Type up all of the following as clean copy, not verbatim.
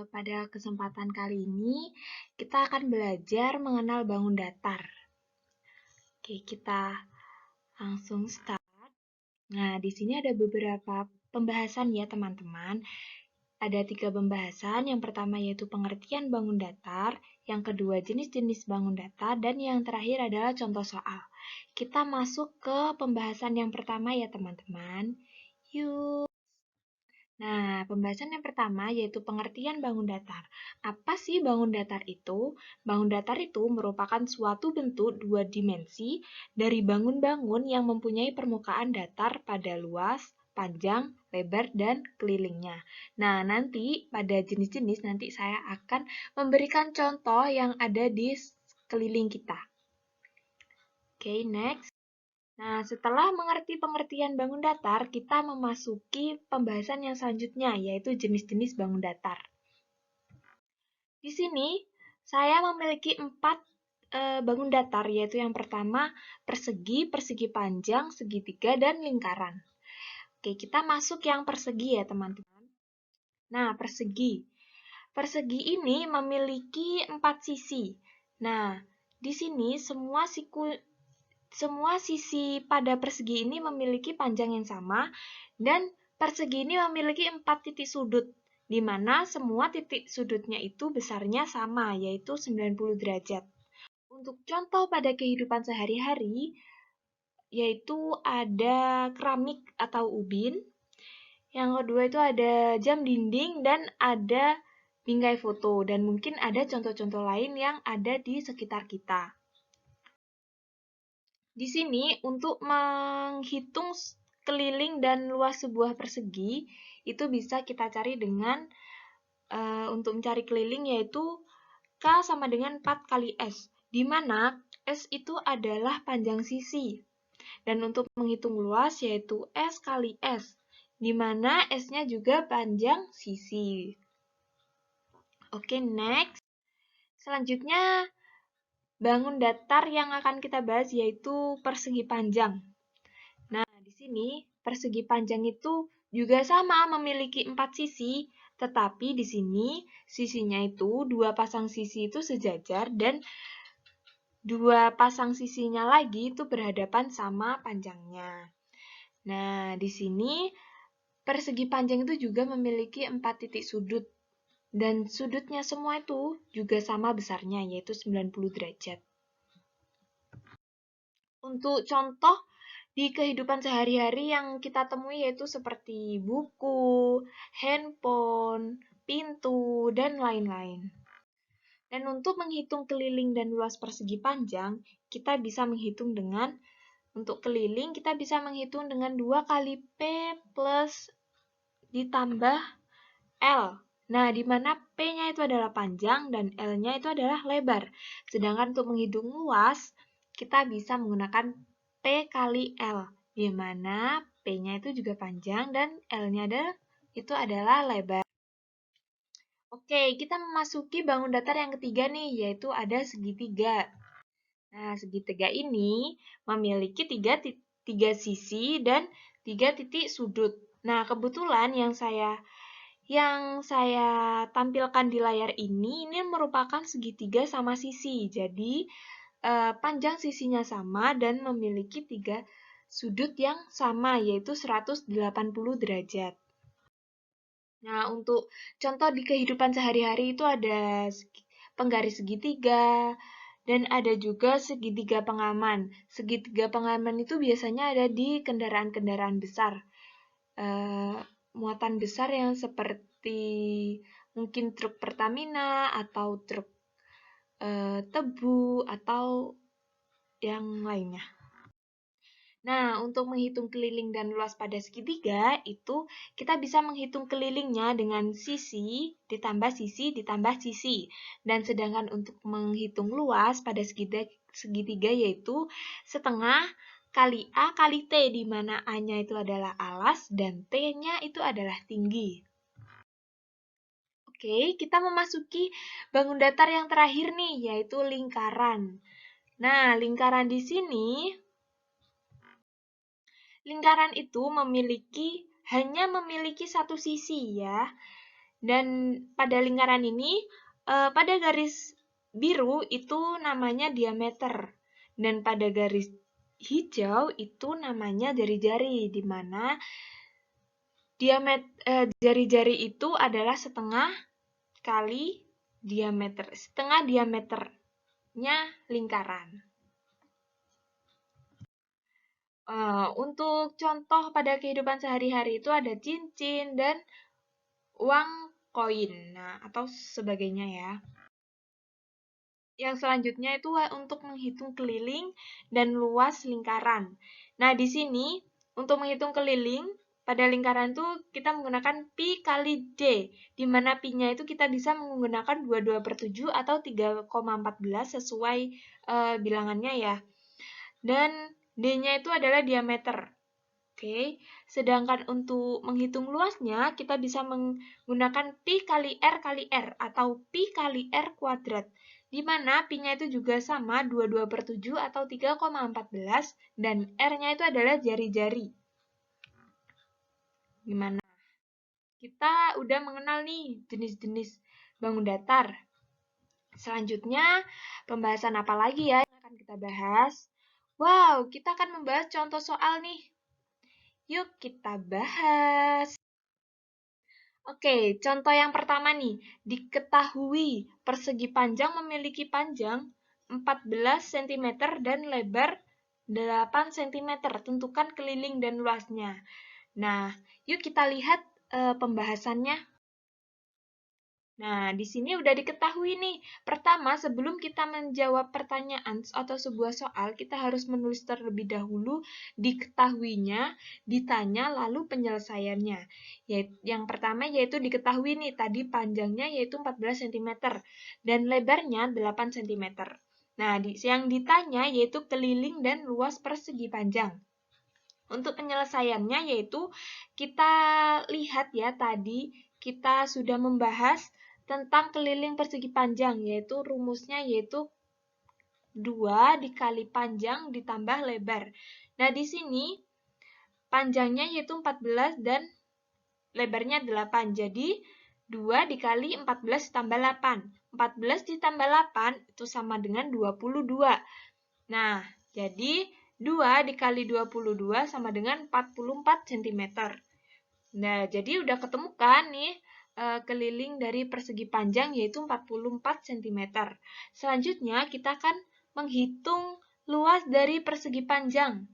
Pada kesempatan kali ini, kita akan belajar mengenal bangun datar. Oke, kita langsung start. Nah, di sini ada beberapa pembahasan ya, teman-teman. Ada 3 pembahasan. Yang pertama yaitu pengertian bangun datar, yang kedua jenis-jenis bangun datar, dan yang terakhir adalah contoh soal. Kita masuk ke pembahasan yang pertama ya, teman-teman. Yuk. Nah, pembahasan yang pertama yaitu pengertian bangun datar. Apa sih bangun datar itu? Bangun datar itu merupakan suatu bentuk 2 dimensi dari bangun-bangun yang mempunyai permukaan datar pada luas, panjang, lebar, dan kelilingnya. Nah, nanti pada jenis-jenis nanti saya akan memberikan contoh yang ada di sekeliling kita. Oke, next. Nah, setelah mengerti pengertian bangun datar, kita memasuki pembahasan yang selanjutnya, yaitu jenis-jenis bangun datar. Di sini, saya memiliki 4 bangun datar, yaitu yang pertama persegi, persegi panjang, segitiga, dan lingkaran. Oke, kita masuk yang persegi ya, teman-teman. Nah, persegi. Persegi ini memiliki 4 sisi. Nah, di sini semua sisi pada persegi ini memiliki panjang yang sama, dan persegi ini memiliki 4 titik sudut, di mana semua titik sudutnya itu besarnya sama, yaitu 90 derajat. Untuk contoh pada kehidupan sehari-hari, yaitu ada keramik atau ubin, yang kedua itu ada jam dinding, dan ada bingkai foto, dan mungkin ada contoh-contoh lain yang ada di sekitar kita. Di sini, untuk menghitung keliling dan luas sebuah persegi, itu bisa kita cari dengan, untuk mencari keliling yaitu K sama dengan 4 kali S, di mana S itu adalah panjang sisi. Dan untuk menghitung luas yaitu S kali S, di mana S-nya juga panjang sisi. Oke, next. Selanjutnya, bangun datar yang akan kita bahas yaitu persegi panjang. Nah, di sini persegi panjang itu juga sama memiliki 4 sisi, tetapi di sini sisinya itu 2 pasang sisi itu sejajar dan 2 pasang sisinya lagi itu berhadapan sama panjangnya. Nah, di sini persegi panjang itu juga memiliki 4 titik sudut, dan sudutnya semua itu juga sama besarnya, yaitu 90 derajat. Untuk contoh di kehidupan sehari-hari yang kita temui yaitu seperti buku, handphone, pintu, dan lain-lain. Dan untuk menghitung keliling dan luas persegi panjang, kita bisa menghitung dengan, untuk keliling kita bisa menghitung dengan 2 kali P plus ditambah L. Nah, di mana P-nya itu adalah panjang dan L-nya itu adalah lebar. Sedangkan untuk menghitung luas, kita bisa menggunakan P kali L, di mana P-nya itu juga panjang dan L-nya itu adalah lebar. Oke, kita memasuki bangun datar yang ketiga nih, yaitu ada segitiga. Nah, segitiga ini memiliki tiga sisi dan 3 titik sudut. Nah, kebetulan yang saya tampilkan di layar ini merupakan segitiga sama sisi. Jadi, panjang sisinya sama dan memiliki 3 sudut yang sama, yaitu 180 derajat. Nah, untuk contoh di kehidupan sehari-hari itu ada penggaris segitiga, dan ada juga segitiga pengaman. Segitiga pengaman itu biasanya ada di kendaraan-kendaraan besar. Muatan besar yang seperti mungkin truk Pertamina atau truk tebu atau yang lainnya. Nah, untuk menghitung keliling dan luas pada segitiga, itu kita bisa menghitung kelilingnya dengan sisi ditambah sisi ditambah sisi. Dan sedangkan untuk menghitung luas pada segitiga yaitu setengah kali A kali T, di mana A-nya itu adalah alas dan T-nya itu adalah tinggi. Oke, kita memasuki bangun datar yang terakhir nih, yaitu lingkaran. Nah, lingkaran di sini, lingkaran itu hanya memiliki satu sisi ya. Dan pada lingkaran ini, pada garis biru itu namanya diameter. Dan pada garis hijau itu namanya jari-jari, di mana jari-jari itu adalah setengah kali diameter, setengah diameternya lingkaran. Untuk contoh pada kehidupan sehari-hari itu ada cincin dan uang koin, nah atau sebagainya ya. Yang selanjutnya itu untuk menghitung keliling dan luas lingkaran. Nah, di sini untuk menghitung keliling pada lingkaran itu kita menggunakan pi kali d, di mana pi-nya itu kita bisa menggunakan 22/7 atau 3,14 sesuai bilangannya ya. Dan d-nya itu adalah diameter. Oke, sedangkan untuk menghitung luasnya, kita bisa menggunakan pi kali R atau pi kali R kuadrat, di mana pi-nya itu juga sama 22/7 atau 3,14 dan R-nya itu adalah jari-jari. Gimana? Kita udah mengenal nih jenis-jenis bangun datar. Selanjutnya, pembahasan apa lagi ya yang akan kita bahas? Wow, kita akan membahas contoh soal nih. Yuk kita bahas. Oke, contoh yang pertama nih. Diketahui persegi panjang memiliki panjang 14 cm dan lebar 8 cm. Tentukan keliling dan luasnya. Nah, yuk kita lihat pembahasannya. Nah, di sini udah diketahui nih. Pertama, sebelum kita menjawab pertanyaan atau sebuah soal, kita harus menulis terlebih dahulu diketahuinya, ditanya, lalu penyelesaiannya. Yang pertama yaitu diketahui nih, tadi panjangnya yaitu 14 cm dan lebarnya 8 cm. Nah, yang ditanya yaitu keliling dan luas persegi panjang. Untuk penyelesaiannya yaitu kita lihat ya tadi kita sudah membahas tentang keliling persegi panjang, yaitu rumusnya yaitu 2 dikali panjang ditambah lebar. Nah, di sini panjangnya yaitu 14 dan lebarnya 8. Jadi, 2 dikali 14 ditambah 8. 14 ditambah 8 itu sama dengan 22. Nah, jadi 2 dikali 22 sama dengan 44 cm. Nah, jadi udah ketemu kan nih keliling dari persegi panjang yaitu 44 cm. Selanjutnya kita akan menghitung luas dari persegi panjang.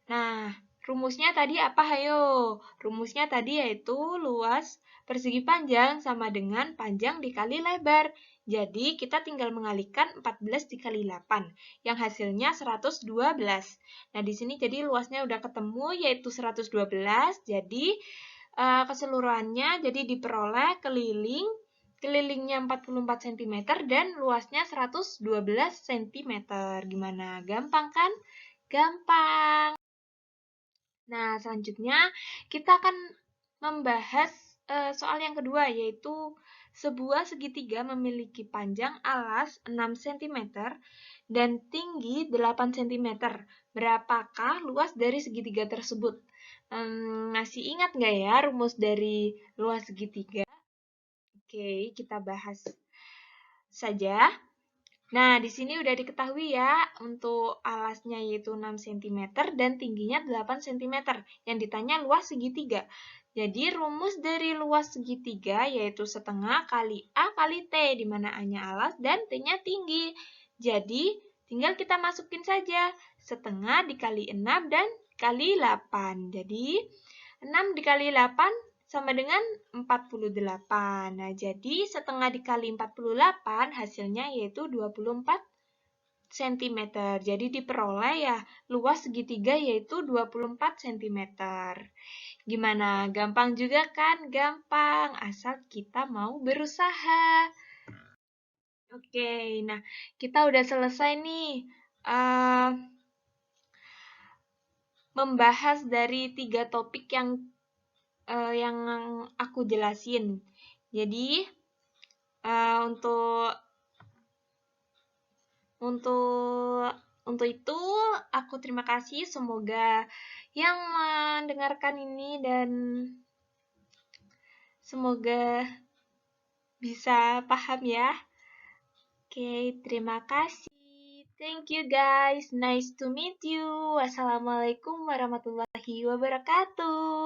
Nah, rumusnya tadi apa? Hayo. Rumusnya tadi yaitu luas persegi panjang sama dengan panjang dikali lebar. Jadi, kita tinggal mengalihkan 14 dikali 8, yang hasilnya 112. Nah, di sini jadi luasnya udah ketemu yaitu 112. Jadi, keseluruhannya jadi diperoleh kelilingnya 44 cm dan luasnya 112 cm. Gimana? Gampang kan? Gampang. Nah, selanjutnya kita akan membahas soal yang kedua, yaitu sebuah segitiga memiliki panjang alas 6 cm dan tinggi 8 cm. Berapakah luas dari segitiga tersebut? Masih ingat nggak ya rumus dari luas segitiga? Oke, kita bahas saja. Nah, di sini udah diketahui ya untuk alasnya yaitu 6 cm dan tingginya 8 cm. Yang ditanya luas segitiga. Jadi rumus dari luas segitiga yaitu setengah kali A kali T, di mana A-nya alas dan T-nya tinggi. Jadi tinggal kita masukin saja setengah dikali 6 dan kali 8. Jadi 6 dikali 8 sama dengan 48. Nah, jadi setengah dikali 48 hasilnya yaitu 24 cm. Jadi diperoleh ya luas segitiga yaitu 24 cm. Gimana? Gampang juga kan? Gampang, asal kita mau berusaha. Oke, nah kita udah selesai nih membahas dari 3 topik yang aku jelasin. Jadi untuk itu aku terima kasih, semoga yang mendengarkan ini dan semoga bisa paham ya? Oke, terima kasih. Thank you guys. Nice to meet you. Wassalamualaikum warahmatullahi wabarakatuh.